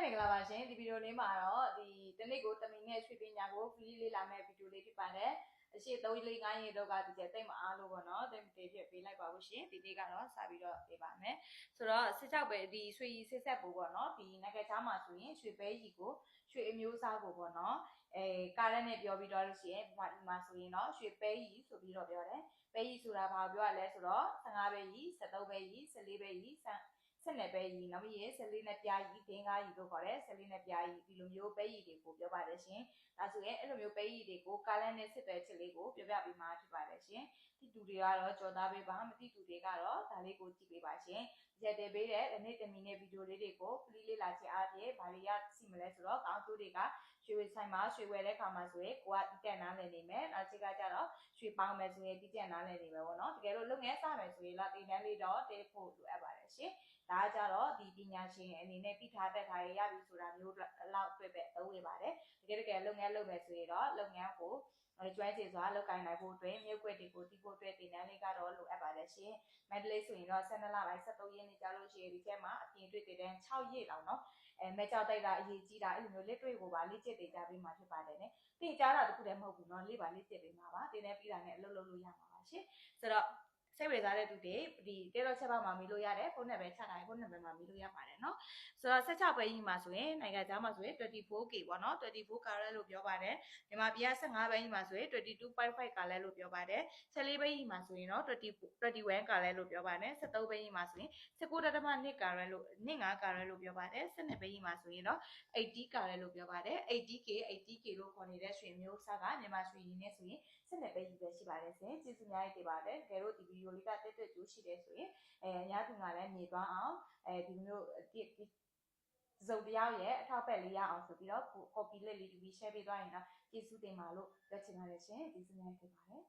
မင်္ဂလာပါရှင်ဒီဗီဒီယိုလေးမှာတော့ဒီတနေ့ကိုတမီနဲ့ရွှေပညာကို free လေးလာမဲ့ဗီဒီယိုလေးဖြစ်ပါတယ်အရှိ3 4 5ရေတော့ကဒီကျတိတ်မအားလို့ပေါ့နော်တိတ်မတေးဖြစ်ပေးလိုက်ပါဘူးရှင်ဒီနေ့ကတော့စပြီးတော့ပေးပါမယ်ဆိုတော့စစ်ကြောက်ပဲဒီရွှေရီစစ်ဆက်ဖို့ပေါ့နော်ဒီနိုင်ငံခြားမှာဆိုရင်ရွှေပဲရီကိုရွှေအမျိုးအစားကိုပေါ့နော်ကားရက်နဲ့ပြောပြီးတော့လို့ရှိရင်ဒီမှာဆိုရင်တော့ရွှေပဲရီဆိုပြီးတော့ပြောတယ်ပဲရီဆိုတာဘာပြောရလဲဆိုတော့15ပဲရီ73ပဲရီ14ပဲရီဆက်နေပဲရီနောက်ပြီး14နဲ့ပြားရီဒင်းကားရီတို့ခေါ်တယ်14နဲ့ပြားရီဒီလိုမျိုးပဲရီတွေကိုပြောပါတယ်ရှင်ဒါဆိုရင်အဲ့လိုမျိုးပဲရီတွေကိုကာလန်နဲ့စစ်တဲ့ချစ်လေးကိုပြောပြပေးမှာဖြစ်ပါတယ်ရှင်ဒီတူတွေကတော့ကြော်သားပေးပါမသိတူတွေကတော့ဒါလေးကိုကြည့်ပေးပါရှင်ရက်တယ်ပေးတဲ့နေ့တမီနဲ့ဗီဒီယိုလေးတွေကို please လေးလာချင်အားဖြင့်ဗာလေးရစီမလဲဆိုတော့ကောင်းကျိုးတွေကရွှေဆိုင်မှာရွှေဝယ်တဲ့ခါမှာဆိုရင်ကိုကတိတက်နားလည်နေမယ်နောက်ချက်ကကြတော့ရွှေပေါင်းမယ်ဆိုရင်တိတက်နားလည်နေမယ်ပေါ့နော်တကယ်လို့လုပ်ငန်းစမယ်ဆိုရင်လာတင်တန်းလေးတော့တေးဖို့လိုအပ်ပါတယ်ရှင်ဒါကြတော့ဒီပညာရှင်အနေနဲ့ပြီးထားတက်ထားရပြီဆိုတာမျိုးလောက်အတွက်ပဲအဝေးပါတယ်တကယ်လုပ်ငန်းလုပ်မယ်ဆိုရင်တော့လုပ်ငန်းကိုကျွမ်းကျင်စွာလုပ်ကိုင်နိုင်ဖို့အတွက်မြို့ကွက်တွေကိုတီးဖို့အတွက်တင်တန်းလေးကတော့လိုအပ်ပါတယ်ရှင်မန္တလေးဆိုရင်တော့12လပိုင်း73ရက်နေ့ကြာလို့ရှိရင်ဒီကျက်မှာအပြင်တွေ့တင်တန်း6ရက်လောက်နော်မဲကြောက်တိုက်တာအရေးကြီးတာအဲ့လိုမျိုးလက်တွေ့ကိုပါလေ့ကျင့်တင်ကြပေးမှာဖြစ်ပါတယ်နဲ့တင်ကြားတာတခုတည်းမဟုတ်ဘူးနော်လေ့ပါလေ့ကျင့်ပေးမှာပါတင်တန်းပြီးတာနဲ့အလုပ်လုပ်လို့ရမှာပါရှင်ဆိုတော့စိတ်ဝင်စားတဲ့သူတွေဒီတေတော့ချက်ပါမှာမီလို့ရတယ်ဖုန်းနံပါတ်ချထားရင်ဖုန်းနံပါတ်မှာမီလို့ရပါတယ်เนาะဆိုတော့16ပဲကြီးမှာဆိုရင်နိုင်ငံခြားမှာဆိုရင် 24K ပေါ့เนาะ24 carat လို့ပြောပါတယ်မြန်မာပြည်က15ပဲကြီးမှာဆိုရင် 22.5 carat လို့ပြောပါတယ်14ပဲကြီးမှာဆိုရင်တော့21 carat လို့ပြောပါတယ်73ပဲကြီးမှာဆိုရင်19.2 carat လို့5 carat လို့ပြောပါတယ်12ပဲကြီးမှာဆိုရင်တော့80 carat လို့ပြောပါတယ် 80K လို့ခေါ်နေတဲ့ရွှေမျိုးစားကမြန်မာရွှေရည်နဲ့ဆိုရင်12ပဲကြီးပဲရှိပါတယ်ရှင်ကျေးဇူးများတင်ပါတယ်တကယ်လို့ဒီဗီဒီယိုလေးကတက်တက်ကျိုးရှိတယ်ဆိုရင်အများသူကလည်းမြင်သွားအောင်ဒီမျိုးစုံတယောက်ရဲ့အထောက်ပံ့လေးရအောင်ဆိုပြီးတော့ copy လေးယူပြီး share ပေးသွားရင်တော့ကျေးဇူးတင်ပါလို့ပြောချင်ပါတယ်ရှင်ကျေးဇူးများတင်ပါတယ်